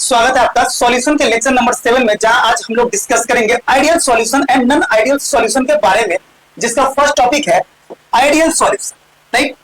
स्वागत है आपका सॉल्यूशन के लेक्चर नंबर 7 में, जहां आज हम लोग डिस्कस करेंगे ideal solution and non ideal solution के बारे में, जिसका फर्स्ट टॉपिक है आइडियल सॉल्यूशन। राइट,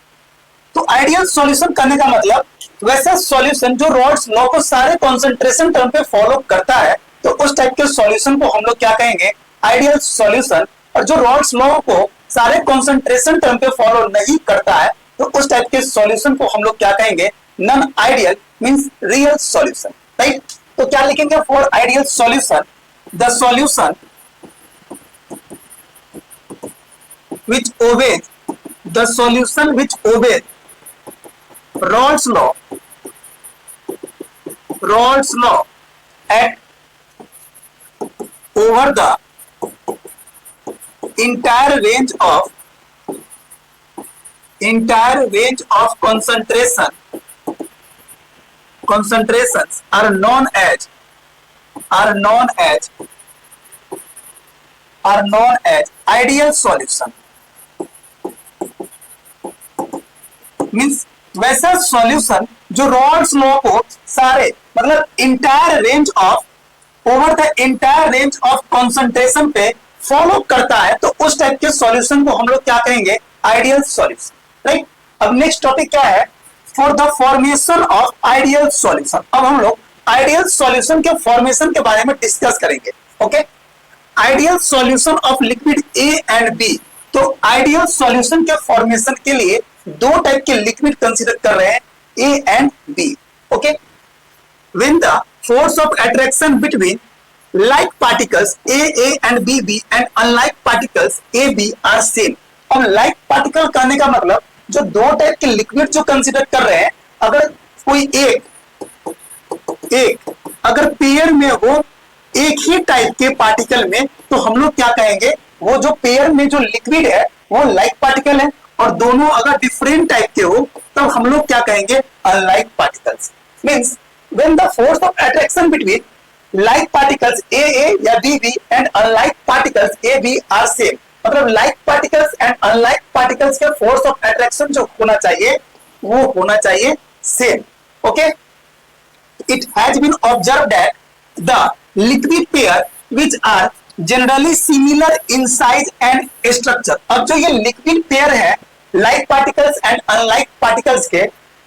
तो आइडियल सॉल्यूशन करने का मतलब वैसा सॉल्यूशन जो रॉल्स लॉ को सारे कॉन्सेंट्रेशन टर्म पे फॉलो करता है, तो उस टाइप के सॉल्यूशन को हम लोग क्या कहेंगे, आइडियल सॉल्यूशन। और जो रॉल्स लॉ को सारे कॉन्सेंट्रेशन टर्म पे फॉलो नहीं करता है, तो उस टाइप के सॉल्यूशन को हम लोग क्या कहेंगे, non ideal means real solution. Right, तो क्या लिखेंगे for ideal solution, the solution which obeys the solution which obeys Rolle's law at over the entire range of concentrations are known as ideal solution। Means वैसा solution जो Rawls law को सारे मतलब entire range of over the entire range of concentration पे follow करता है, तो उस टाइप के सॉल्यूशन को हम लोग क्या कहेंगे, आइडियल सॉल्यूशन। राइट, अब नेक्स्ट टॉपिक क्या है, for the formation of ideal solution. अब हम लोग आइडियल सॉल्यूशन के फॉर्मेशन के बारे में डिस्कस करेंगे। Okay, ideal solution of liquid A and B. तो आइडियल सॉल्यूशन के फॉर्मेशन के लिए दो टाइप के लिक्विड कंसीडर कर रहे हैं, A and B. Okay, when the force of attraction between like particles A and B and unlike particles A B are same. अब लाइक पार्टिकल कहने का मतलब जो दो टाइप के लिक्विड जो कंसीडर कर रहे हैं, अगर कोई एक अगर पेयर में हो एक ही टाइप के पार्टिकल में, तो हम लोग क्या कहेंगे, वो जो पेयर में जो लिक्विड है वो लाइक पार्टिकल है, और दोनों अगर डिफरेंट टाइप के हो तब हम लोग क्या कहेंगे, unlike particles. Means when the force of attraction between like particles A या B and unlike particles A B are same. मतलब like particles and unlike particles के फोर्स ऑफ अट्रैक्शन जो होना चाहिए वो होना चाहिए same. Okay, it has been observed that the liquid pair which are generally similar in size and structure. अब जो ये लिक्विड पेयर है like particles and unlike particles के,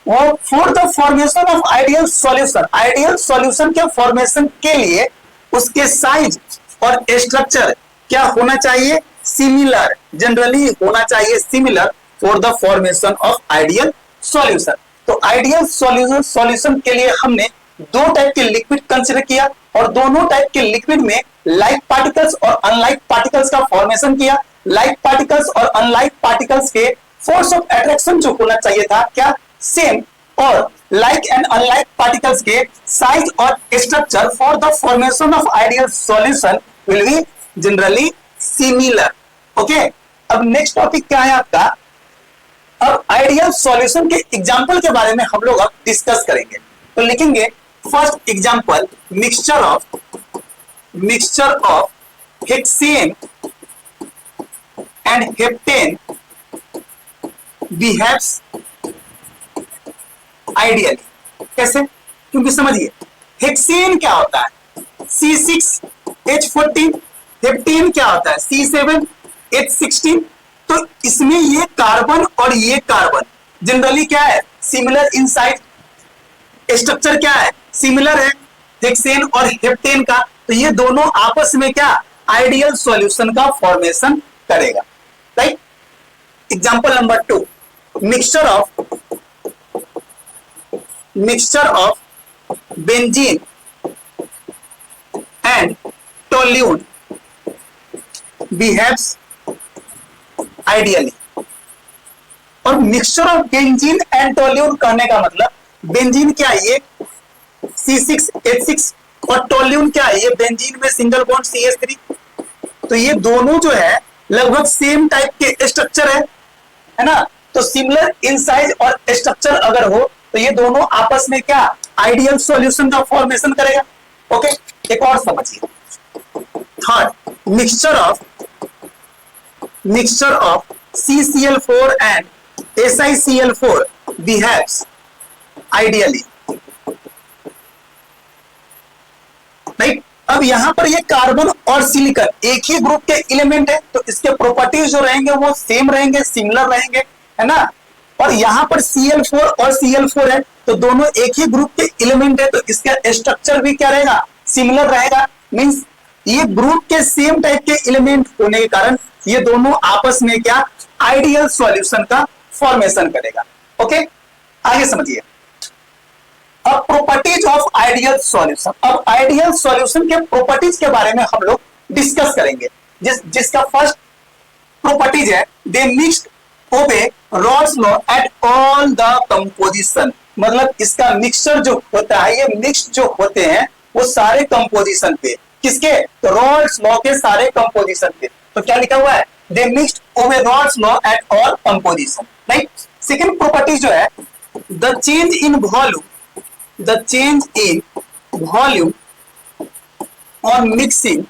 वो for the formation of ideal solution के formation के लिए उसके साइज और स्ट्रक्चर क्या होना चाहिए, सिमिलर, जनरली होना चाहिए similar for the formation of ideal solution. तो आइडियल सॉल्यूशन के लिए हमने दो टाइप के लिक्विड कंसीडर किया, और दोनों टाइप के लिक्विड में लाइक पार्टिकल्स और अनलाइक पार्टिकल्स का फॉर्मेशन किया। लाइक पार्टिकल्स और अनलाइक पार्टिकल्स के फोर्स ऑफ अट्रैक्शन जो होना चाहिए था क्या, सेम, और लाइक एंड अनलाइक पार्टिकल्स के साइज और structure for the formation of ideal solution will be generally similar. Okay, अब नेक्स्ट टॉपिक क्या है आपका, अब आइडियल सॉल्यूशन के एग्जांपल के बारे में हम लोग अब डिस्कस करेंगे। तो लिखेंगे first example, mixture of hexane and heptane behaves ideally. कैसे, क्योंकि समझिए हेक्सेन क्या होता है, C6H14, हेप्टेन क्या होता है, C7H16। तो इसमें ये कार्बन और ये कार्बन जनरली क्या है, सिमिलर इन साइज, स्ट्रक्चर क्या है, सिमिलर है हेक्सेन और हेप्टेन का। तो ये दोनों आपस में क्या, आइडियल सॉल्यूशन का फॉर्मेशन करेगा। Right, example number 2, mixture of benzene and toluene behaves ideally. और mixture of benzene and toluene कहने का मतलब, बेंजीन क्या है, ये C6H6, और टोल्यून क्या है, ये बेंजीन में सिंगल बॉन्ड CH3। तो ये दोनों जो है लगभग सेम टाइप के स्ट्रक्चर है ना, तो सिमिलर इन साइज और स्ट्रक्चर अगर हो तो ये दोनों आपस में क्या, आइडियल सॉल्यूशन का फॉर्मेशन करेगा। ओके, एक और समझिए, third, mixture of CCl4 and SiCl4 behaves ideally। अब यहाँ पर ये कार्बन और सिलिकॉन एक ही ग्रुप के एलिमेंट है, तो इसके प्रॉपर्टीज जो रहेंगे वो सेम रहेंगे, सिमिलर रहेंगे, है ना। और यहाँ पर Cl4 और Cl4 है, तो दोनों एक ही ग्रुप के एलिमेंट है, तो इसका स्ट्रक्चर भी क्या रहेगा, सिमिलर रहेगा। मींस ये ग्रुप के सेम टाइप के एलिमेंट होने के कारण ये दोनों आपस में क्या आइडियल सॉल्यूशन का फॉर्मेशन करेगा। ओके, आगे समझिए। अब प्रॉपर्टीज ऑफ आइडियल सॉल्यूशन। अब आइडियल सॉल्यूशन के प्रॉपर्टीज के बारे में हम लोग डिस्कस करेंगे। जिसका फर्स्ट प्रॉपर्टीज है they mixed obey Raoult's law at all the composition. मतलब इसका मिक्सचर जो होता है, ये मिक्स्ड जो होते हैं वो सारे कंपोजिशन पे, किसके, तो रॉल्स लॉ के सारे कंपोजिशन पे। तो क्या लिखा हुआ है, they mixed obey Raoult's law at all composition, right. Second property जो है the change in volume, the change in volume on mixing,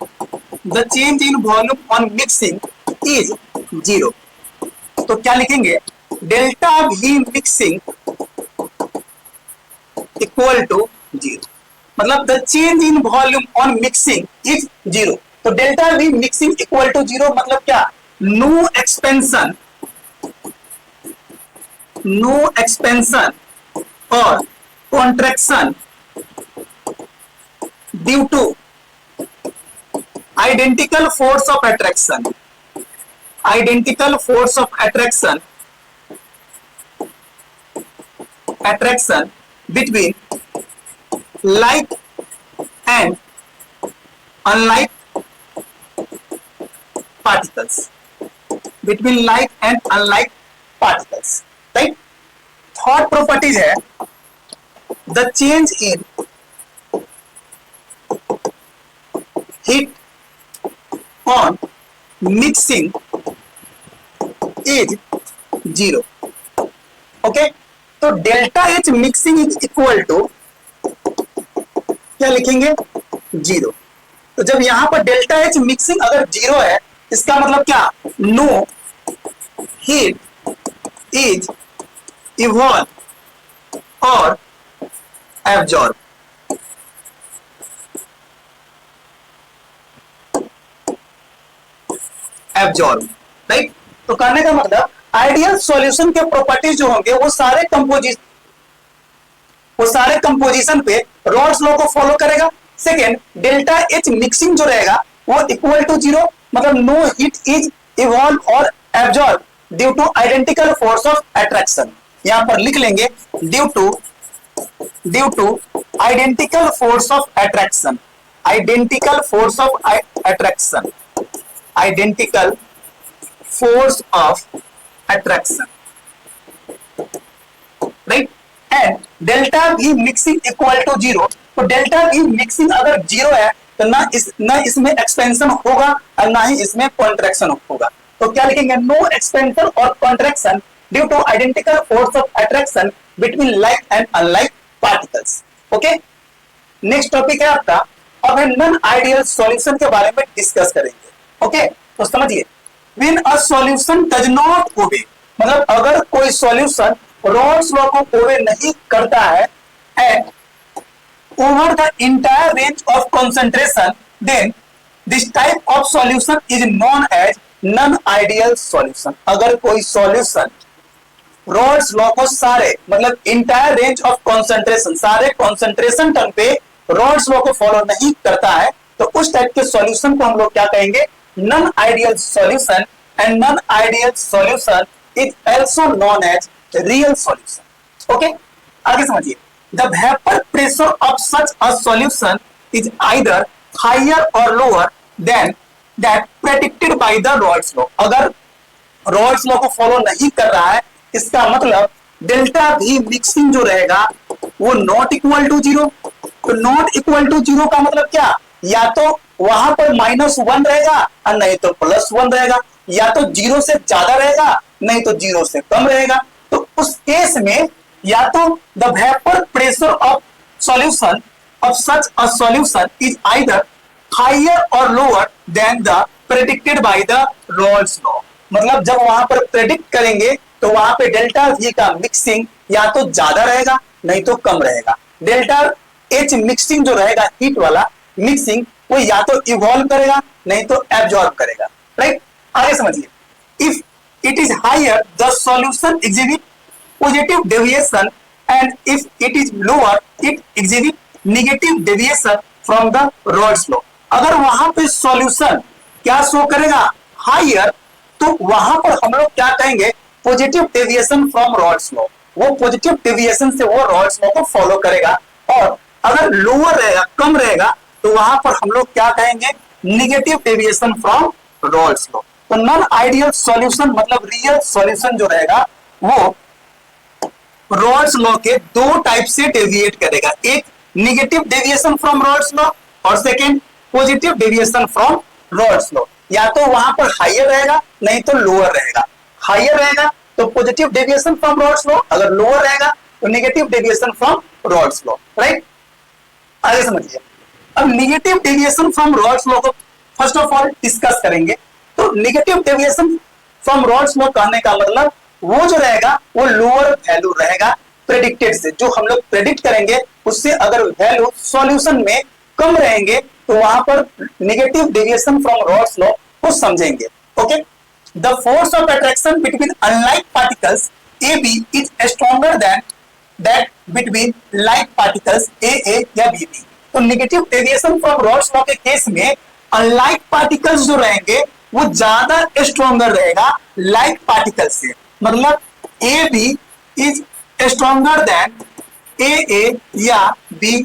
the change in volume on mixing is 0। तो क्या लिखेंगे, delta V mixing equal to 0। मतलब the change in volume on mixing is 0। तो delta V mixing equal to 0 मतलब क्या, no expansion और contraction due to identical force of attraction between like and unlike particles, right। Third properties है the change in heat on mixing is 0। Okay, तो delta H mixing is equal to क्या लिखेंगे, 0। तो जब यहां पर delta H mixing अगर 0 है, इसका मतलब क्या, नो हीट इज इवॉल्व और एब्जॉर्ब। राइट। तो कहने का मतलब आइडियल सॉल्यूशन के प्रॉपर्टीज जो होंगे वो सारे कंपोजिशन पे रॉल्स लॉ को फॉलो करेगा। सेकेंड, डेल्टा H मिक्सिंग जो रहेगा वो इक्वल टू 0, मतलब नो हीट इज इवॉल्व और absorb due to identical force of attraction. यहां पर लिख लेंगे due to identical force of attraction, identical force of attraction, right। and delta V mixing equal to 0। तो delta V mixing अगर 0 है तो ना इसमें एक्सपेंशन होगा और ना ही इसमें कॉन्ट्रैक्शन होगा। तो क्या लिखेंगे, नो एक्सपेंशन और contraction due to identical force of attraction between like and unlike particles. Okay, next topic है आपका, अब हम नॉन आइडियल सॉल्यूशन के बारे में डिस्कस करेंगे। ओके, तो समझिए, when a solution does not obey, मतलब अगर कोई सॉल्यूशन रॉल्स लॉ को ओबे नहीं करता है and over the entire range of concentration, then this type of solution is known as non ideal solution. अगर कोई सॉल्यूशन रॉल्स लॉ को सारे, मतलब इंटायर रेंज ऑफ कंसंट्रेशन, सारे कंसंट्रेशन टर्म पे रॉल्स लॉ को फॉलो नहीं करता है, तो उस टाइप के सॉल्यूशन को हम लोग क्या कहेंगे, non ideal solution. And non ideal solution is also known as real solution. Okay, आगे समझिए, the vapour pressure of such a solution is either higher or lower than that predicted by the Raoult's law. अगर Raoult's law को follow नहीं कर रहा है, इसका मतलब डेल्टा V मिक्सिंग जो रहेगा वो नॉट इक्वल टू 0। तो नॉट इक्वल टू 0 का मतलब क्या, या तो वहां पर -1 रहेगा और नहीं तो +1 रहेगा, या तो 0 से ज्यादा रहेगा नहीं तो 0 से कम रहेगा। तो उस केस में या तो the vapour pressure of solution of such a solution is either higher or lower than the predicted by the Raoult's law. मतलब जब वहां पर प्रेडिक्ट करेंगे तो वहां पे डेल्टा V का मिक्सिंग या तो ज्यादा रहेगा नहीं तो कम रहेगा। डेल्टा H मिक्सिंग जो रहेगा हीट वाला मिक्सिंग वो या तो इवॉल्व करेगा नहीं तो एब्जॉर्ब करेगा, राइट। आगे समझिए, if it is higher the solution exhibit positive deviation and if it is lower it exhibit negative deviation from the Raoult's law. अगर वहां पे सॉल्यूशन क्या शो करेगा, हायर, तो वहां पर हम लोग क्या कहेंगे, positive deviation from Raoult's law. वो पॉजिटिव डेविएशन से वो रॉल्स लॉ को फॉलो करेगा। और अगर लोअर रहेगा, कम रहेगा, तो वहां पर हम लोग क्या कहेंगे, negative deviation from Raoult's law. तो नॉन आइडियल सॉल्यूशन मतलब रियल सॉल्यूशन जो रहेगा वो रॉल्स लॉ के दो टाइप से डेविएट करेगा, एक negative deviation from Raoult's law और second positive deviation from Raoult's law. या तो वहां पर हायर रहेगा नहीं तो लोअर रहेगा। हायर रहेगा तो positive deviation from Raoult's law, अगर लोअर रहेगा तो negative deviation from Raoult's law, right. आगे समझिए, अब negative deviation from Raoult's law को फर्स्ट ऑफ ऑल डिस्कस करेंगे। तो negative deviation from Raoult's law कहने का मतलब वो जो रहेगा वो लोअर वैल्यू रहेगा प्रेडिक्टेड से। जो हम लोग प्रेडिक्ट करेंगे उससे अगर वैल्यू सॉल्यूशन में कम रहेंगे तो वहां पर negative deviation from Raoult's law को समझेंगे, okay. The force of attraction between unlike particles A B is stronger than that between like particles A A या बी बी। तो negative deviation from Raoult's law के case में unlike particles जो रहेंगे वो ज्यादा स्ट्रॉन्गर रहेगा लाइक पार्टिकल्स से। मतलब A B is stronger than A A या बी।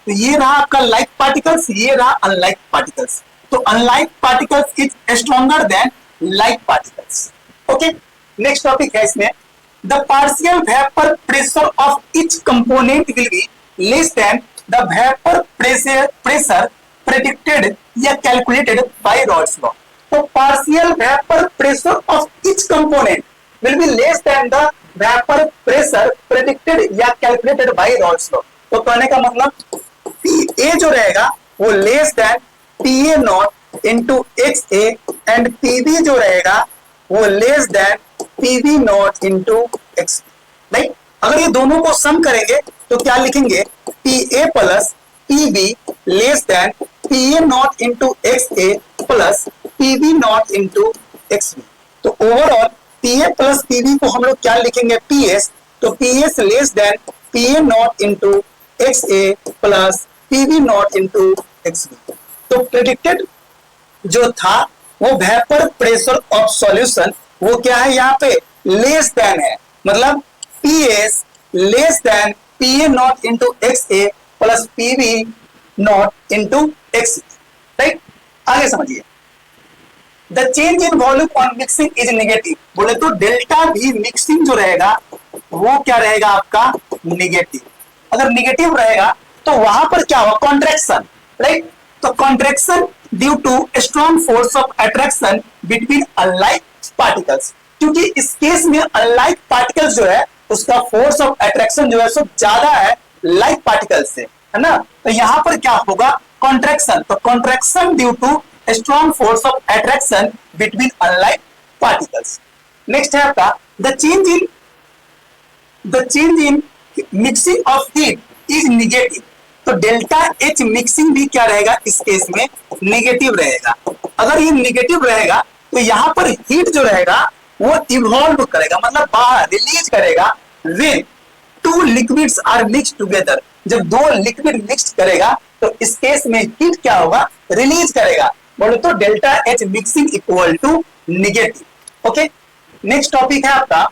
तो ये रहा आपका लाइक पार्टिकल्स, ये रहा अनलाइक पार्टिकल्स। तो unlike particles is stronger then like particles, okay. Next topic है इसमें, the partial vapour pressure of each component will be less than the vapour pressure predicted या कैलकुलेटेड बाय रॉल्स लॉ। तो partial vapour pressure of each component will be less than the vapor pressure predicted या calculated by Rolls law। तो कहने का मतलब PA जो रहेगा वो less than PA not into XA and PB जो रहेगा वो less than PB not into XB, right. अगर ये दोनों को सम करेंगे तो क्या लिखेंगे, PA plus PB less than PA not into XA plus PB not into XB। तो ओवरऑल PA प्लस PB को हम लोग क्या लिखेंगे, PS। तो PS less than PA not into XA plus PB not into XB। तो predicted जो था वो वेपर प्रेशर ऑफ सॉल्यूशन वो क्या है, यहाँ पे लेस देन है। मतलब PS less than PA not into XA plus PB not into XB, right. आगे समझिए, the change in volume on mixing is negative. बोले तो डेल्टा भी मिक्सिंग जो रहेगा वो क्या रहेगा आपका, नेगेटिव। अगर नेगेटिव रहेगा तो वहां पर क्या होगा, कॉन्ट्रैक्शन, राइट। तो contraction due to strong force of attraction between unlike particles. क्योंकि इस केस में अनलाइक पार्टिकल्स जो है उसका फोर्स ऑफ अट्रैक्शन जो है सो ज्यादा है लाइक पार्टिकल्स से, है ना। तो यहां पर क्या होगा, कॉन्ट्रैक्शन। तो contraction due to strong force of attraction between unlike particles। next है आपका the change in mixing of heat is negative। तो डेल्टा H मिक्सिंग भी क्या रहेगा, इस केस में नेगेटिव रहेगा। अगर ये नेगेटिव रहेगा तो यहाँ पर हीट जो रहेगा वो इवॉल्व करेगा, मतलब बाहर रिलीज करेगा। when two liquids are mixed together, जब दो लिक्विड मिक्स करेगा तो इस केस में हीट क्या होगा, रिलीज करेगा। बोले तो delta H mixing equal to negative, okay. Next topic है आपका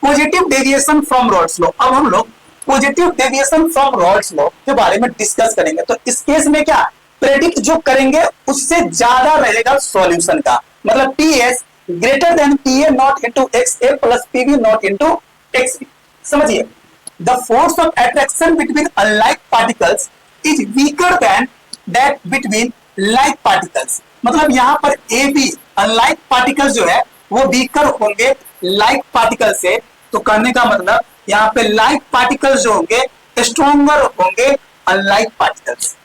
positive deviation from Raoult's law. अब हम लोग positive deviation from Raoult's law के बारे में डिस्कस करेंगे। तो इस केस में क्या प्रेडिक्ट जो करेंगे उससे ज्यादा रहेगा सॉल्यूशन का, मतलब PS greater than PA not into XA plus PB not into XB। समझिए, the force of attraction between unlike particles is weaker then that between like particles. मतलब यहाँ पर AB अनलाइक पार्टिकल्स जो है वो वीकर होंगे लाइक पार्टिकल से। तो कहने का मतलब यहाँ पे लाइक पार्टिकल्स जो होंगे स्ट्रॉन्गर होंगे unlike particles,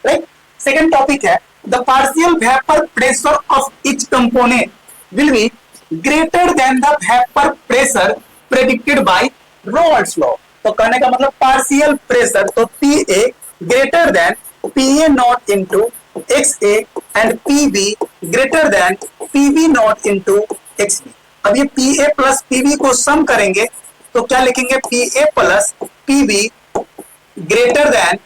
right. Second topic है the partial vapour pressure of each component will be greater than the vapour pressure predicted by Raoult's law. तो कहने का मतलब पार्शियल प्रेशर तो PA greater than PA not into x A and P B greater than P B not into x B. अब ये P A plus P B को sum करेंगे तो क्या लिखेंगे, P A plus P B greater than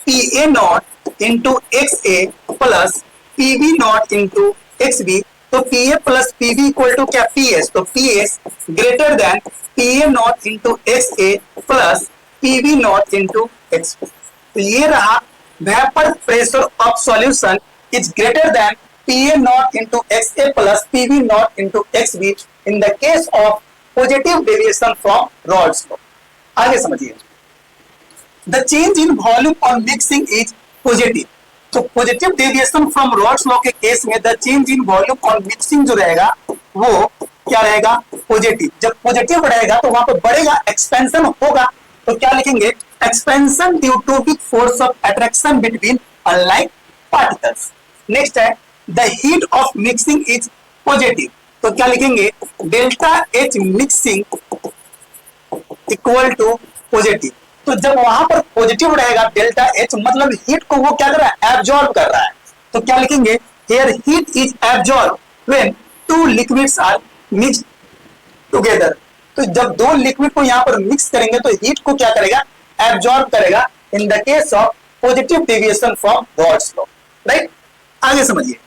P A not into x A plus P B not into x B. तो P A plus P B equal to क्या, P S, तो P S greater than P A not into x A plus P B not into x B. तो ये रहा vapour pressure of solution is greater than P A not into x A plus P B not into x B in the case of positive deviation from Raoult's law. आगे समझिए, the change in volume on mixing is positive. तो positive deviation from Raoult's law के case में the change in volume on mixing जो रहेगा वो क्या रहेगा, पॉजिटिव। जब पॉजिटिव रहेगा तो वहां पर बढ़ेगा, एक्सपेंशन होगा, तो क्या लिखेंगे, expansion due to weak force of attraction between unlike particles. Next है the heat of mixing is positive. तो क्या लिखेंगे, delta H mixing equal to positive. तो जब वहां पर पॉजिटिव रहेगा डेल्टा एच, मतलब हीट को वो क्या कर रहा है, एब्जॉर्ब कर रहा है। तो क्या लिखेंगे, here heat is absorb when two liquids are mixed together. तो जब दो लिक्विड को यहाँ पर मिक्स करेंगे तो हीट को क्या करेगा, एब्जॉर्ब करेगा इन the case of positive deviation from Raoult's law. Right, आगे समझिए।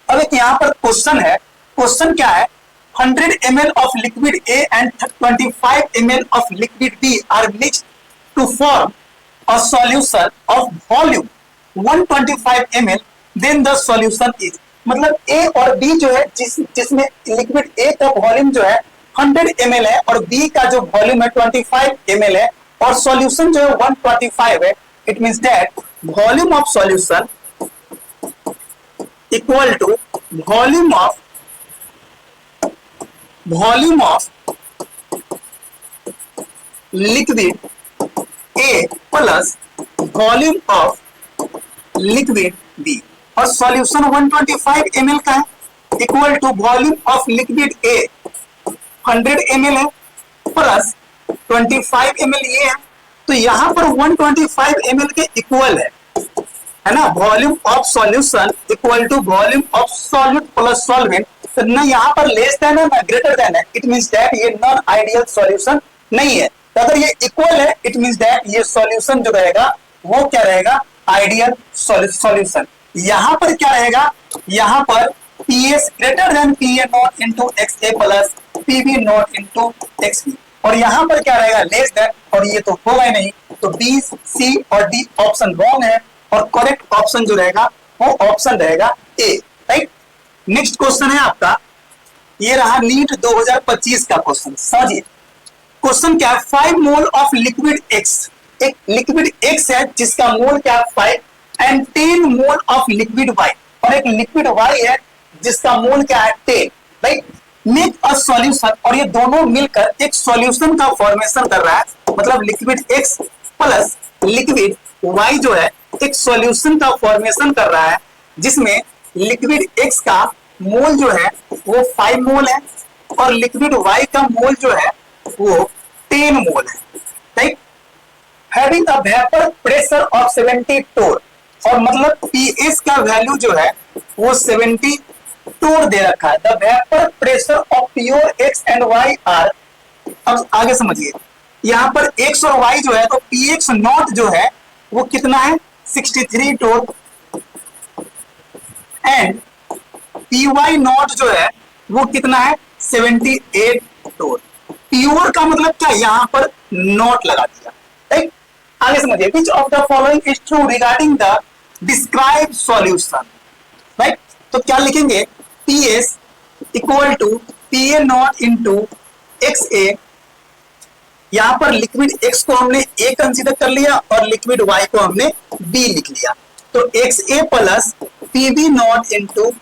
अब एक यहाँ पर क्वेश्चन है, क्वेश्चन क्या है, 100 ml of liquid A and 25 ml of liquid B are mixed to form a solution of volume 125 ml, then the solution is, मतलब A और B जो है, जिसमें लिक्विड A का वॉल्यूम जो है 100 ml है और B का जो वॉल्यूम है 25 ml है और सॉल्यूशन जो है 125 है, it means that volume of solution equal to volume of liquid A plus volume of liquid B और सॉल्यूशन 125 ml का है equal to volume of liquid A 100 ml है प्लस 25 ml ये है। तो यहां पर 125 ml के इक्वल है ना, volume of solution equal to volume of solute plus solvent. तो ना यहाँ पर लेस देन है ना ग्रेटर देन है, इट मींस दैट ये नॉन आइडियल सॉल्यूशन नहीं है। तो अगर ये इक्वल है इट मींस दैट ये सॉल्यूशन जो रहेगा वो क्या रहेगा, आइडियल सॉल्यूशन। यहाँ पर क्या रहेगा, यहाँ पर PS greater than PA not into XA plus PB not into XB और यहाँ पर क्या रहेगा, लेस देन, और ये तो होगा ही नहीं। तो B, C और D ऑप्शन रॉन्ग है और करेक्ट ऑप्शन जो रहेगा वो ऑप्शन रहेगा A। राइट, नेक्स्ट क्वेश्चन है आपका, ये रहा नीट 2025 का क्वेश्चन। समझिए क्वेश्चन क्या है, 5 मोल ऑफ लिक्विड X, एक लिक्विड X है जिसका मोल क्या है 5 and 10 mole of liquid Y और एक लिक्विड Y है जिसका मोल क्या है 10। राइट, मेक अ सॉल्यूशन, और ये दोनों मिलकर एक सॉल्यूशन का फॉर्मेशन कर रहा है, मतलब liquid X plus liquid Y जो है एक सॉल्यूशन का फॉर्मेशन कर रहा है जिसमें लिक्विड X का मोल जो है वो 5 मोल है और लिक्विड Y का मोल जो है वो 10 मोल है। Right, having a vapour pressure of 70 टोर, और मतलब PS का वैल्यू जो है वो 70 टोर दे रखा है। The vapour pressure of pure X and Y are, अब आगे समझिए, यहाँ पर X और Y जो है तो PX नॉट जो है वो कितना है 63 टोर एंड PY नॉट जो है वो कितना है 78 टोर। प्योर का मतलब क्या, यहाँ पर नॉट लगा दिया। राइट, आगे समझिए, which of the following is true regarding the describe solution. Right, तो क्या लिखेंगे, PS equal to PA not into XA, यहां पर लिक्विड X को हमने A कंसीडर कर लिया और लिक्विड Y को हमने B लिख लिया। तो XA plus PB not into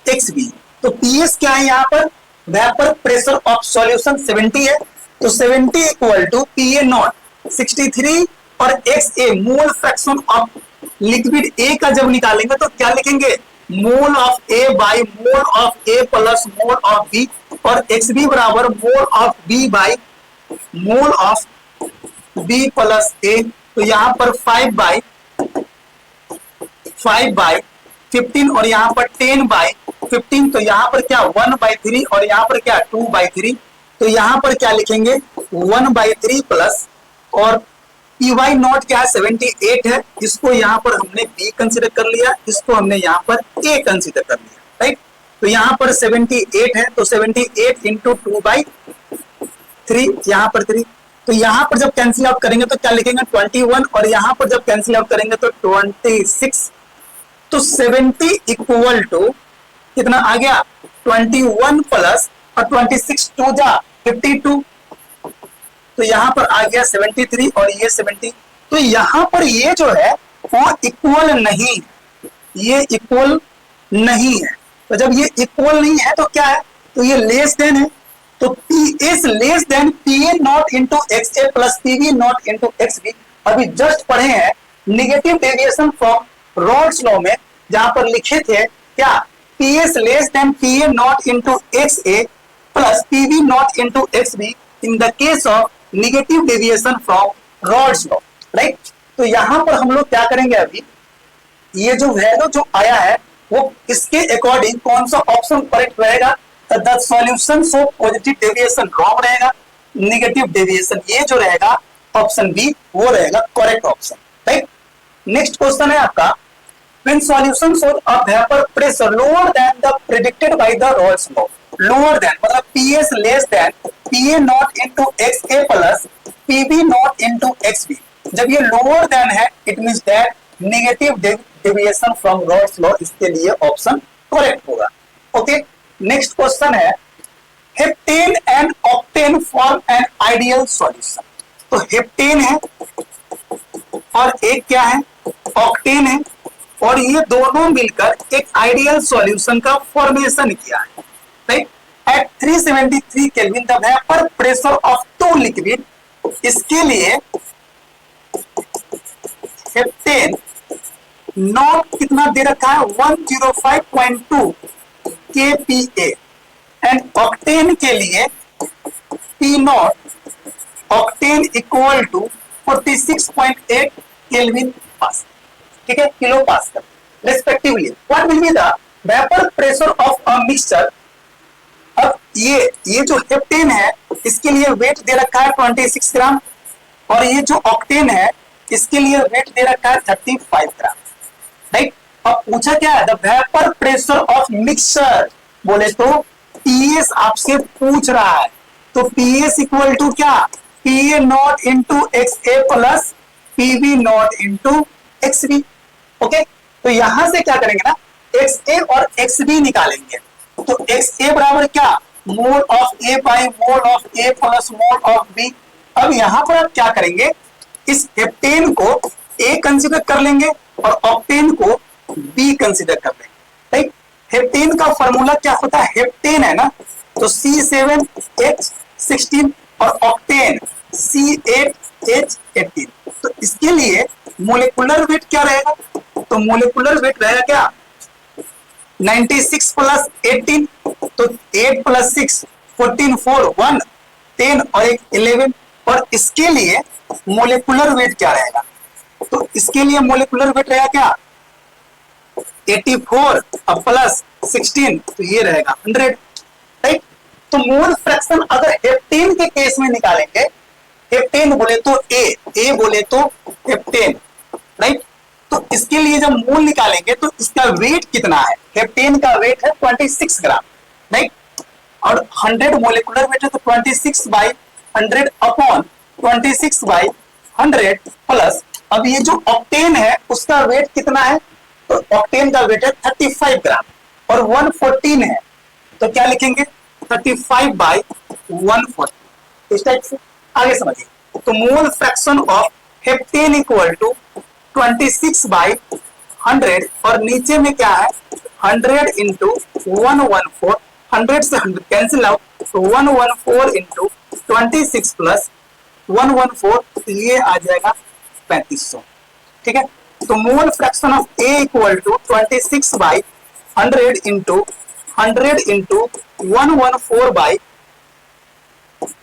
XB, तो PS क्या है, यहाँ पर वेपर प्रेशर ऑफ सॉल्यूशन 70 है, तो 70 इक्वल टू PA नॉट 63 और XA mole fraction of liquid A का जब निकालेंगे तो क्या लिखेंगे, mole of A by mole of A plus mole of B और XB बराबर mole of B by mole of B plus A। तो यहाँ पर 5 बाई 5/15 और यहाँ पर 10/15, तो यहाँ पर क्या 1/3 और यहाँ पर क्या 2/3, तो यहाँ पर क्या लिखेंगे 1/3 प्लस, और पी वाई नॉट क्या है 78 है, इसको यहाँ पर हमने बी कंसिडर कर लिया, इसको हमने यहाँ पर ए कंसिडर कर लिया, राइट। तो यहाँ पर 78 है, तो 78 इंटू 2/3, यहाँ पर 3, तो यहाँ पर जब कैंसिल आउट करेंगे तो क्या लिखेंगे 21, और यहाँ पर जब कैंसिल आउट करेंगे तो 26, तो 70 इक्वल टू कितना आ गया 21 प्लस और 26 टू जा 52, तो यहाँ पर आ गया 73 और ये 70, तो यहाँ पर ये जो है वो इक्वल नहीं, ये इक्वल नहीं है, तो जब ये इक्वल नहीं है तो क्या है, तो ये लेस देन है, तो P is less than P A not into x A plus P B not into x B. अभी जस्ट पढ़े हैं negative deviation from Raoult's law में, जहां पर लिखे थे क्या P S less than P A not into x A plus P B not into x B in the case of negative deviation from Raoult's law, right. तो यहां पर हम लोग क्या करेंगे, अभी ये जो वैल्यू जो आया है वो इसके अकॉर्डिंग कौन सा ऑप्शन करेक्ट रहेगा, the solution so positive deviation wrong रहेगा, नेगेटिव डेविएशन ये जो रहेगा ऑप्शन बी वो रहेगा correct option, right. Next question है आपका, when solution shows a vapor pressure lower than the predicted by the Rolle's law, lower than मतलब PS less than PA not into XA plus PB not into XB, जब ये lower than है it means that negative deviation from Rolle's law, इसके लिए option correct होगा, okay. Next question है heptane and octane form an ideal solution, तो heptane है और एक क्या है ऑक्टेन है, और ये दोनों मिलकर एक आइडियल सॉल्यूशन का फॉर्मेशन किया है, right. At 373 kelvin the vapour pressure of two liquid, इसके लिए हेप्टेन नॉट कितना दे रखा है 105.2 kPa एंड ऑक्टेन के लिए P not octane equal to 46.8 kelvin pascal, ठीक है, kilo pascal respectively. What will be the vapour pressure of a mixture, अब ये जो हेप्टेन है इसके लिए वेट दे रखा है 26 ग्राम, और ये जो ऑक्टेन है इसके लिए वेट दे रखा है 35 ग्राम, राइट। अब पूछा क्या है the vapour pressure of mixture, बोले तो पीएस आपसे पूछ रहा है, तो पीएस इक्वल टू क्या PA naught into x A plus PB not into x B, okay. तो यहां से क्या करेंगे ना एक्स ए और एक्स बी निकालेंगे, तो एक्स ए बराबर क्या mole of A by mole of A plus mole of B. अब यहां पर आप क्या करेंगे, इस हेप्टेन को ए कंसीडर कर लेंगे और ऑक्टेन को बी कंसीडर कर लेंगे, राइट। हेप्टेन का फॉर्मूला क्या होता है, हेप्टेन है ना तो C7H16 और ऑक्टेन C8H18, तो इसके लिए मोलिकुलर वेट क्या रहेगा, तो मोलिकुलर वेट रहेगा क्या 96 प्लस 18, तो 8 प्लस 6 14 4 1 10 और एक 11, और इसके लिए मोलिकुलर वेट क्या रहेगा, तो इसके लिए मोलिकुलर वेट रहेगा क्या 84 अब प्लस 16, तो ये रहेगा 100, राइट। तो मोल फ्रैक्शन अगर हेप्टेन के केस में निकालेंगे, हेप्टेन बोले तो ए बोले तो हेप्टेन, राइट। तो इसके लिए जब मोल निकालेंगे तो इसका वेट कितना है, हेप्टेन का वेट है 26 ग्राम, राइट, और 100 मोलिकुलर वेट है तो 26/100 अपॉन 26/100 प्लस, अब ये जो ऑक्टेन है उसका वेट कितना है, तो ऑक्टेन का वेट है 35 ग्राम और 114 है, तो क्या लिखेंगे 35/140, इस टाइप से आगे समझिए। तो mole fraction of heptane equal to 26/100 और नीचे में क्या है 100 इंटू 114, 100 से 100 कैंसिल आउट, तो 114 इंटू 26 प्लस 114, तो ये आ जाएगा 3500, ठीक है। तो mole fraction of A equal to 26/100 into 100 into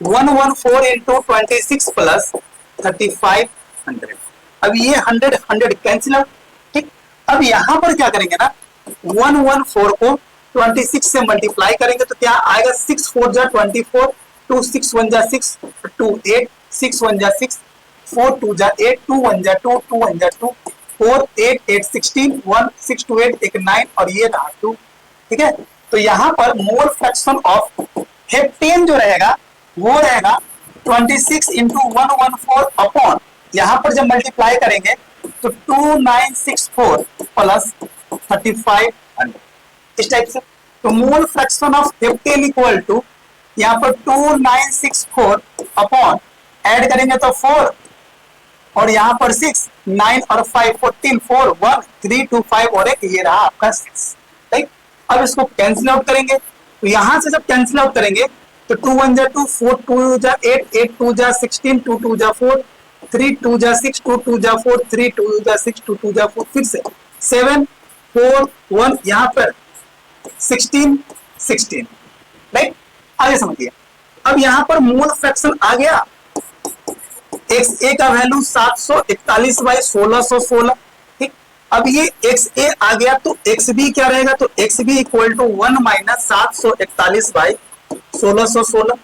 114 into 26 plus 3500, अब ये 100 100 कैंसिल आउट, ठीक। अब यहां पर क्या करेंगे ना, 114 को 26 से मल्टीप्लाई करेंगे तो क्या आएगा, 6 4 जा 24, 2 6 1 जा 6, 2 8, 6 1 जा 6, 4 2 जा 8, 2 1 जा 2, 2 1 जा 2, 4 8 8 16, 1 6 2 8 एक 9 और ये रहा 2। ठीक है, तो यहाँ पर मोल फ्रैक्शन ऑफ हेप्टेन जो रहेगा वो रहेगा 26 इंटू 114 अपॉन, यहाँ पर जब मल्टीप्लाई करेंगे तो 2964 प्लस 3500 इस टाइप से। तो mole fraction of heptane equal to यहाँ पर 2964 अपॉन ऐड करेंगे तो 4 और यहाँ पर 6, 9 और 5 14, 4 1 3 2 5 और एक ये रहा आपका 6। राइट, अब इसको कैंसिल आउट करेंगे तो यहां से जब कैंसिल आउट करेंगे तो 2 1 जा 2, 4 2 जा 8, 8 2 जा 16, 2 2 जा 4, 3 2 जा 6, 2 2 जा 4, 3 2 जा 6, 2 2 जा 4, फिर से 7 4 1 यहाँ पर 16 16। राइट, आगे समझिए। अब यहाँ पर मोल फ्रैक्शन आ गया, एक्स ए का वैल्यू 741 बाई 1616। ठीक, अब ये एक्स ए आ गया तो एक्स बी क्या रहेगा, तो x B equal to 1 minus 741 by 1616।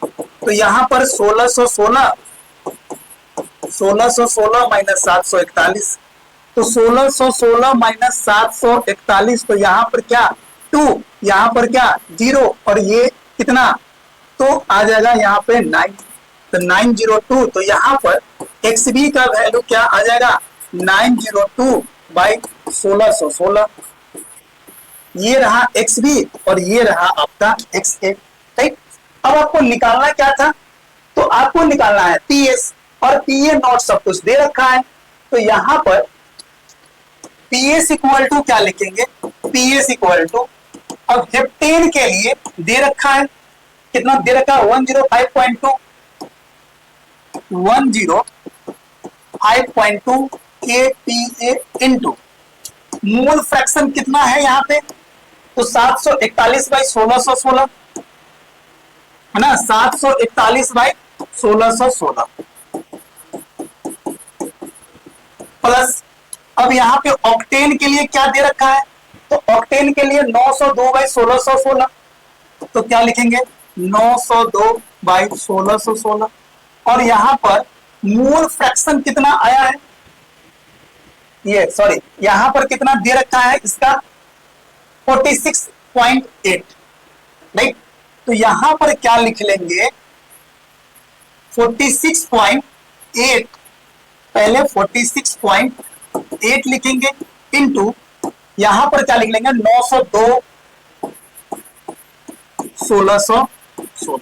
तो यहाँ पर 1616 माइनस 741, तो 1616 माइनस 741, तो यहाँ पर क्या 2, यहाँ पर क्या 0 और ये कितना, तो आ जाएगा यहाँ पे 9, तो 902। तो यहाँ पर एक्स बी का वैल्यू क्या आ जाएगा, 902 बाई 1616। ये रहा एक्स बी और ये रहा आपका एक्स ए। राइट, अब आपको निकालना क्या था, तो आपको निकालना है पी एस, और पी ए नॉट सब कुछ दे रखा है। तो यहाँ पर पी एस इक्वल टू क्या लिखेंगे, पी एस इक्वल टू, अब हेप्टेन के लिए दे रखा है, कितना दे रखा है 105.2, 105.2 kPa इंटू मोल फ्रैक्शन कितना है यहाँ पे, तो 741 बाई 1616 है ना, 741 बाई 1616 प्लस, अब यहाँ पे ऑक्टेन के लिए क्या दे रखा है, तो ऑक्टेन के लिए 902 बाई 1616, तो क्या लिखेंगे 902 बाई 1616। और यहाँ पर मोल फ्रैक्शन कितना आया है, ये सॉरी यहाँ पर कितना दे रखा है इसका 46.8। राइट, तो यहाँ पर क्या लिख लेंगे 46.8, पहले 46.8 लिखेंगे इंटू यहाँ पर क्या लिख लेंगे 902 1616।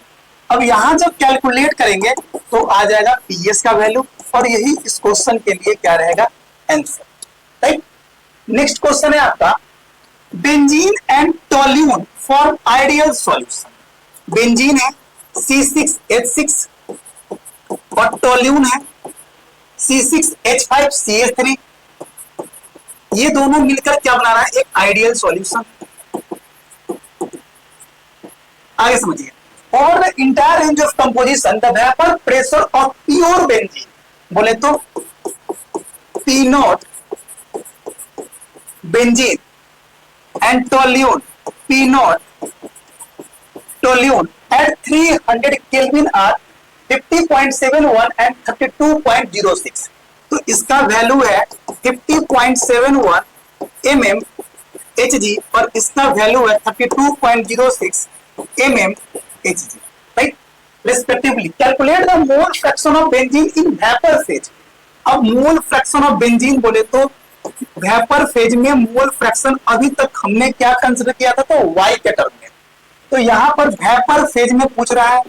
अब यहां जब कैलकुलेट करेंगे तो आ जाएगा पीएस का वैल्यू, और यही इस क्वेश्चन के लिए क्या रहेगा आंसर। राइट, नेक्स्ट क्वेश्चन है आपका, benzene and toluene form ideal solution. Benzene है C6H6 और टोल्यून है C6H5CH3, ये दोनों मिलकर क्या बना रहा है, एक आइडियल सॉल्यूशन। आगे समझिए, और the entire range of composition the vapour pressure of pure benzene, बोले तो P not benzene and toluene, P not toluene at 300 kelvin are 50.71 and 32.06। तो इसका वैल्यू है 50.71 mmHg और इसका वैल्यू है 32.06 mmHg। Right, respectively calculate the mole fraction of benzene in vapour phase. अब मोल fraction of benzene बोले तो वेपर फेज में मोल फ्रैक्शन अभी तक हमने क्या कंसीडर किया था, तो y के टर्म में। तो यहाँ पर वेपर फेज में पूछ रहा है,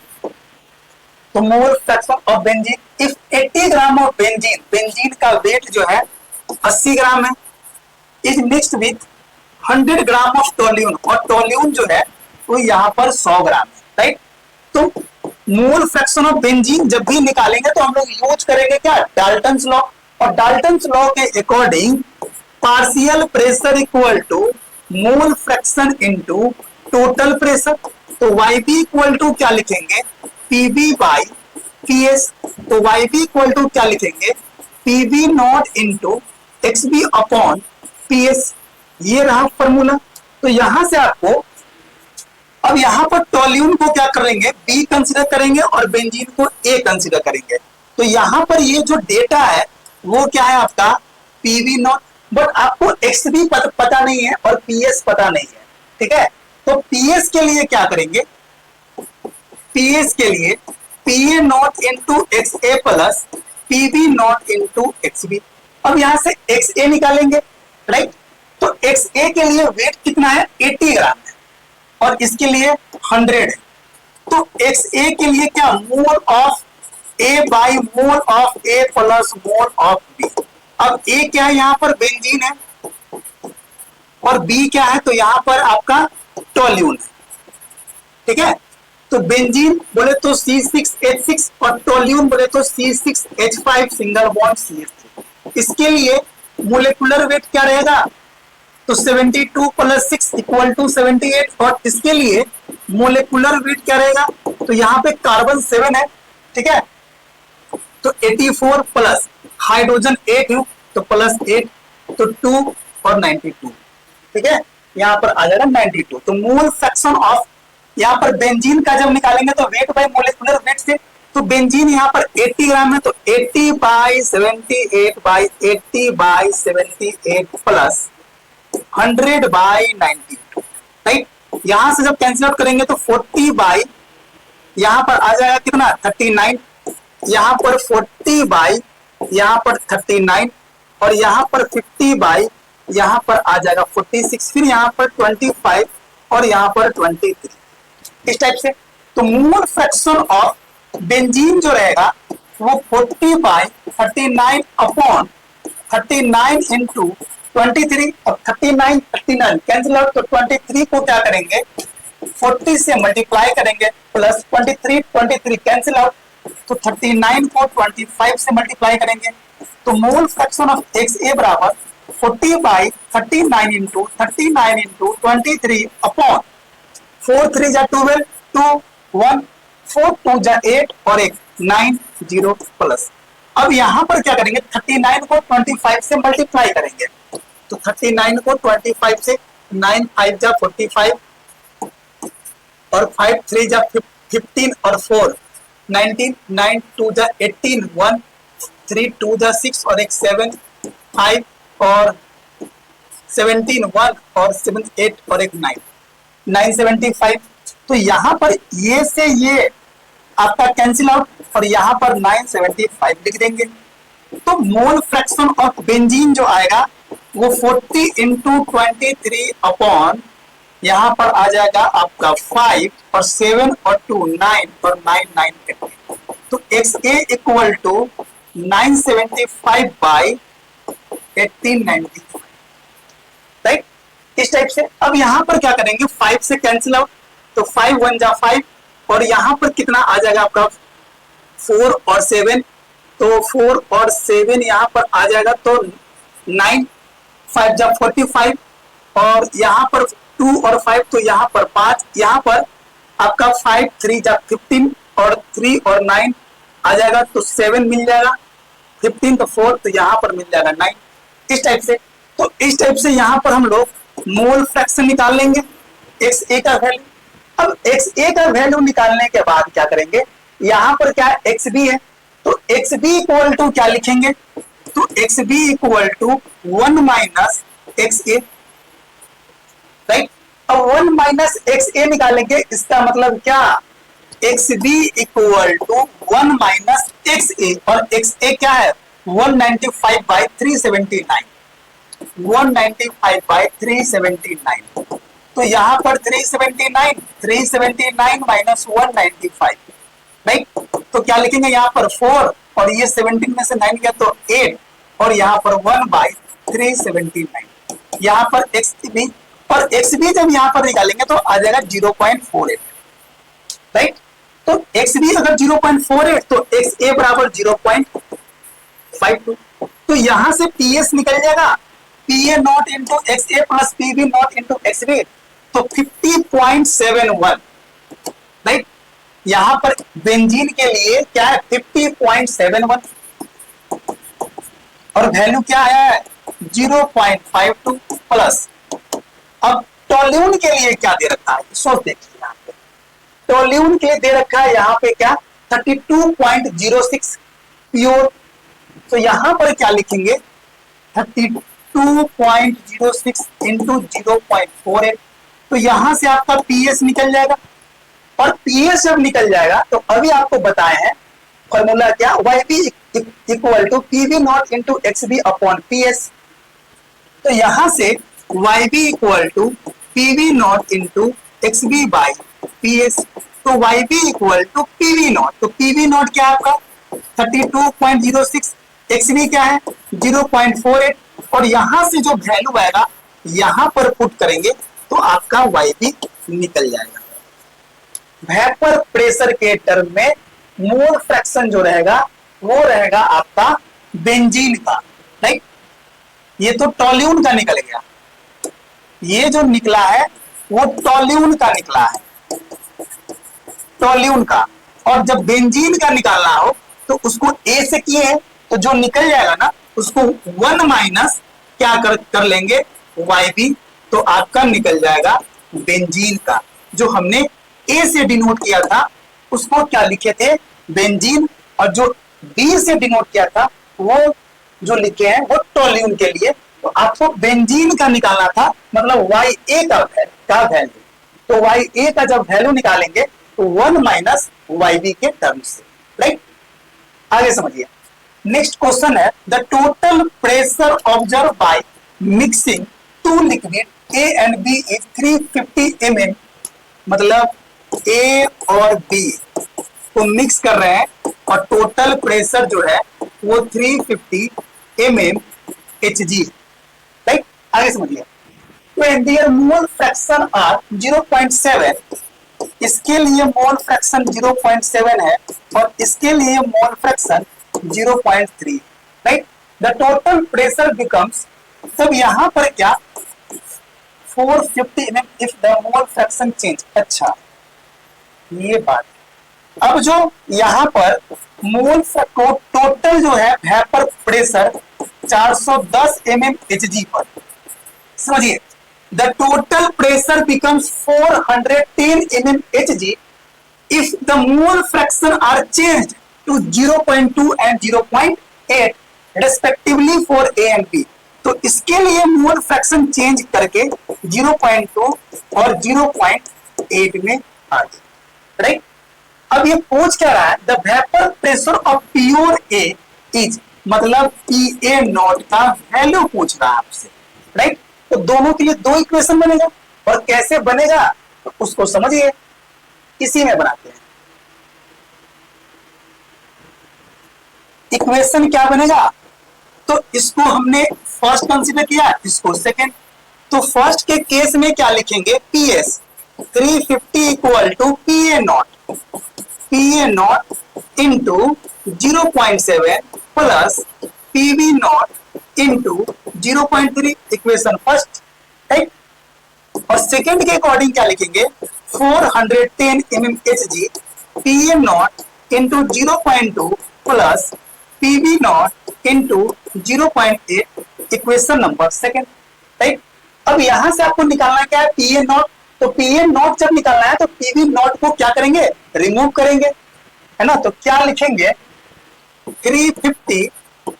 तो mole fraction of benzene, if 80 gram of benzene, benzene का वेट जो है 80 ग्राम है, is mixed with 100 gram of toluene, और टोल्यून जो है वो यहाँ पर 100 ग्राम है। राइट, तो मोल फ्रैक्शन ऑफ बेंजीन जब भी निकालेंगे तो हम लोग यूज करेंगे क्या, डाल्टन्स लॉ, और डाल्टन्स लॉ के according partial pressure equal to mole fraction into total pressure. तो YB इक्वल टू क्या लिखेंगे, PB बाई PS, तो YB इक्वल टू क्या लिखेंगे, PB not into XB upon PS। ये रहा फॉर्मूला। तो यहां से आपको अब यहां पर टोल्यून को क्या करेंगे, बी कंसीडर करेंगे और बेंजीन को ए कंसीडर करेंगे। तो यहां पर ये जो डेटा है वो क्या है आपका पीवी नॉट, बट आपको एक्स बी पता नहीं है और पीएस पता नहीं है, ठीक है। तो पीएस के लिए क्या करेंगे, पीएस के लिए P A not into x A plus PB not into x B. अब यहां से एक्स ए निकालेंगे, राइट। तो एक्स ए के लिए वेट कितना है 80 ग्राम है और इसके लिए 100 है। तो एक्स ए के लिए क्या mole of A by mole of A plus mole of B. अब ए क्या है यहाँ पर बेंजीन है और बी क्या है, तो यहां पर आपका टोल्यून है, ठीक है। तो बेंजीन बोले तो C6H6 और टोल्यून बोले तो C6H5 सिंगल बॉन्ड CH3। इसके लिए मोलेकुलर वेट क्या रहेगा, तो 72 प्लस 6 इक्वल टू 78 और इसके लिए मोलेकुलर वेट क्या रहेगा, तो यहाँ पे कार्बन 7 है, ठीक है। तो 84 प्लस हाइड्रोजन 8 है तो प्लस 8 तो 2 और 92, ठीक है। यहाँ पर आ जाएगा 92। तो मोल फ्रैक्शन ऑफ यहाँ पर बेंजीन का जब निकालेंगे तो वेट बाय मोलेकुलर वेट से, तो बेंजीन यहाँ पर 80 ग्राम है तो 80 by 78 by 80 by 78 plus 100 by 92, right. यहां से जब कैंसिल आउट करेंगे तो 40 बाई यहां पर आ जाएगा कितना 39, यहां पर 40 बाई यहां पर 39 और यहां पर 50 बाई यहां पर आ जाएगा 46, फिर यहां पर 25 और यहां पर 23, इस टाइप से। तो मोल फ्रैक्शन ऑफ बेंजीन जो रहेगा वो 40 बाई 39 अपॉन 39 इंटू 23। अब 39 कैंसिल आउट तो 23 को क्या करेंगे 40 से मल्टीप्लाई करेंगे प्लस 23 कैंसिल आउट तो 39 को 25 से मल्टीप्लाई करेंगे। तो mole fraction of x A बराबर 40 बाई 39 इंटू 23 अपॉन 4 3 जा 12 2 1 4 2 जा 8 और एक 9 0 प्लस। अब यहां पर क्या करेंगे 39 को 25 से मल्टीप्लाई करेंगे तो 39 को 25 से 9 5 जा 45 और 5 3 जा 15 और 4 19 9 2 जा 18 1 3 2 जा 6 और एक 7 5 और 17 1 और 7 8 और एक 9 975। तो यहां पर ये से ये आपका कैंसिल आउट और यहां पर 975 लिख देंगे। तो मोल फ्रैक्शन ऑफ बेंजीन जो आएगा वो 40 इंटू 23 अपॉन यहां पर आ जाएगा आपका 5 और 7 और 2 9 और 9 9 18। तो X A equal to 975 by 1895, right, इस टाइप से। अब यहां पर क्या करेंगे 5 से कैंसिल आउट तो 5 1 जा 5 और यहां पर कितना आ जाएगा आपका 4 और 7 तो 4 और 7 यहां पर आ जाएगा तो 9 5 जा 45 और यहां पर 2 और 5 तो यहां पर 5 यहां पर आपका 5 3 जा 15 और 3 और 9 आ जाएगा तो 7 मिल जाएगा 15 तो 4 तो यहां पर मिल जाएगा 9, इस टाइप से। तो इस टाइप से यहां पर हम लोग मोल फ्रैक्शन निकाल लेंगे एक्स ए का वैल्यू। अब एक्स ए का वैल्यू निकालने के बाद क्या करेंगे यहां पर क्या एक्स बी है तो एक्स बी इक्वल टू क्या लिखेंगे तो x B equal to 1 minus x A, right. अब 1 माइनस एक्स ए निकालेंगे इसका मतलब क्या x B equal to 1 minus x A और एक्स ए क्या है 195 बाई 379 195 बाई 379। तो यहां पर 379 माइनस 195, राइट। तो क्या लिखेंगे यहाँ पर 4 और ये 17 में से 9 गया तो 8 और यहाँ पर 1 बाई 379 यहाँ पर एक्स बी और एक्स बी जब यहाँ पर निकालेंगे तो आ जाएगा 0.48, राइट। तो एक्स बी अगर 0.48 तो एक्स ए बराबर 0.52। तो यहां से पी एस निकल जाएगा P A not into x A plus P B not into x B तो 50.71, राइट। यहां पर बेंजीन के लिए क्या है 50.71 और वैल्यू क्या है 0.52 प्लस अब टोल्यून के लिए क्या दे रखा है, सोच देखिए यहाँ पे टोल्यून के लिए दे रखा है यहाँ पे क्या 32.06 प्योर। तो यहां पर क्या लिखेंगे 32.06 इंटू 0.48। तो यहां से आपका पीएस निकल जाएगा, और पीएस जब निकल जाएगा तो अभी आपको बताए हैं फॉर्मूला क्या, y B equal to PB not into x B upon PS. तो यहां से y B equal to PB not into x B by PS. तो y B equal to PB naught, तो पीवी नॉट क्या है आपका 32.06, x B क्या है 0.48, और यहां से जो वैल्यू आएगा यहां पर पुट करेंगे तो आपका वाई बी निकल जाएगा। वेपर प्रेशर के टर्म में मोल फ्रैक्शन जो रहेगा वो रहेगा आपका बेंजीन का, राइट। ये तो टोल्यून का निकल गया, ये जो निकला है वो टोल्यून का निकला है, टोल्यून का। और जब बेंजीन का निकालना हो तो उसको ए से किए हैं तो जो निकल जाएगा ना उसको 1 माइनस क्या कर लेंगे वाई बी, तो आपका निकल जाएगा बेंजीन का। जो हमने ए से डिनोट किया था उसको क्या लिखे थे बेंजीन, और जो बी से डिनोट किया था वो जो लिखे हैं वो टोल्यून के लिए। तो आपको बेंजीन का निकालना था, मतलब वाई ए का वैल्यू। तो वाई ए का जब वैल्यू निकालेंगे तो 1 माइनस वाई बी के टर्म से, राइट। आगे समझिए, नेक्स्ट क्वेश्चन है the total pressure observe by mixing two liquid A and B is 350 mm। मतलब ए और बी को मिक्स कर रहे हैं और टोटल प्रेशर जो है वो 350 mm Hg, राइट। आगे समझिए, when their mole fraction are 0.7, इसके लिए मोल फ्रैक्शन 0.7 है और इसके लिए mole fraction 0.3, right. The total pressure becomes, तब यहां पर क्या 450 mm if the mole fraction change. अच्छा ये बात, अब जो यहां पर मोल टोटल जो है वेपर प्रेशर 410 mm Hg पर, समझिए the total pressure becomes 410 mm Hg if the mole fraction are changed to 0.2 and 0.8 respectively for A and B। तो इसके लिए मोल फ्रैक्शन चेंज करके 0.2 और 0.8 में आ गया, राइट। अब ये पूछ क्या रहा है the vapour pressure of pure A is, मतलब पी ए नॉट का वैल्यू पूछ रहा है आपसे, राइट। तो दोनों के लिए दो इक्वेशन बनेगा, और कैसे बनेगा तो उसको समझिए, इसी में बनाते हैं। इक्वेशन क्या बनेगा, तो इसको हमने फर्स्ट कंसीडर किया, इसको सेकंड। तो फर्स्ट के केस में क्या लिखेंगे PS 350 equal to P A not into 0.7 plus PV not into 0.3, equation first, right. और सेकंड के अकॉर्डिंग क्या लिखेंगे 410 mm Hg P A not into 0.2 plus PV not into 0.8, equation number second, right. अब यहां से आपको निकालना क्या है पी ए नॉट, तो पी ए नॉट जब निकालना है तो पीवी नॉट को क्या करेंगे रिमूव करेंगे, है ना। तो क्या लिखेंगे 350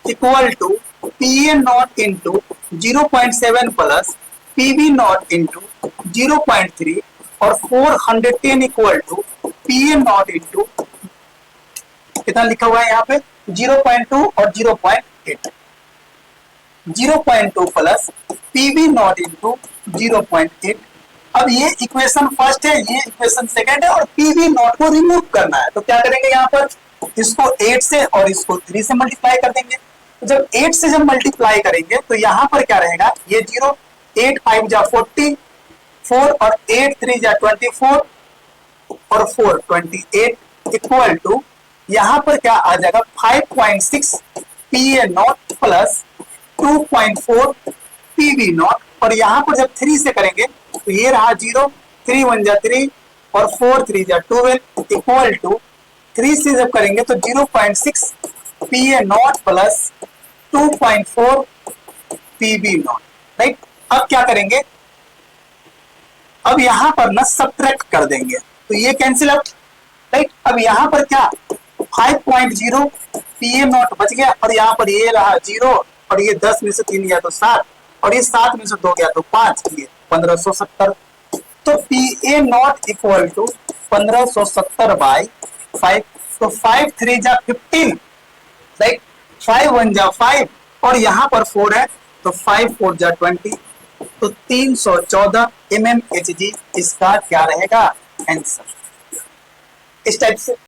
equal to P A not into 0.7 plus PV not into 0.3 और 410 equal to P A not into कितना लिखा हुआ है यहाँ पे 0.2 और 0.8, 0.2 प्लस पीवी नॉट इंटू 0.8। अब ये इक्वेशन फर्स्ट है, ये इक्वेशन सेकंड है, और पीवी नॉट को रिमूव करना है। तो क्या करेंगे यहाँ पर इसको 8 से और इसको 3 से मल्टीप्लाई कर देंगे। तो जब 8 से जब मल्टीप्लाई करेंगे तो यहाँ पर क्या रहेगा ये 0, 8 5 जा 40, 4 और 8 3 जा 24 और 4 28 इक्वल टू यहाँ पर क्या आ जाएगा 5.6 P A not plus 2.4 PV not, और यहाँ पर जब 3 से करेंगे तो ये रहा 0, 3 1 जा 3 और 4 3 जा 12 इक्वल टू 3 से जब करेंगे तो 0.6 P A not plus 2.4 PV not, right. अब क्या करेंगे अब यहाँ पर ना सब्ट्रैक्ट कर देंगे तो ये कैंसिल आउट, राइट। अब यहाँ पर क्या 5.0 पीएम नॉट बच गया और यहाँ पर ये रहा 0 और ये 10 में से 3 गया तो 7 और ये 7 में से 2 गया तो 5, ये 1570। तो पीए नॉट इक्वल टू 1570 बाई 5, तो 5 3 जा 15, राइट, 5 1 जा 5 और यहाँ पर 4 है तो 5 4 जा 20, तो 314 mmHg इसका क्या रहेगा आंसर। इस टाइप से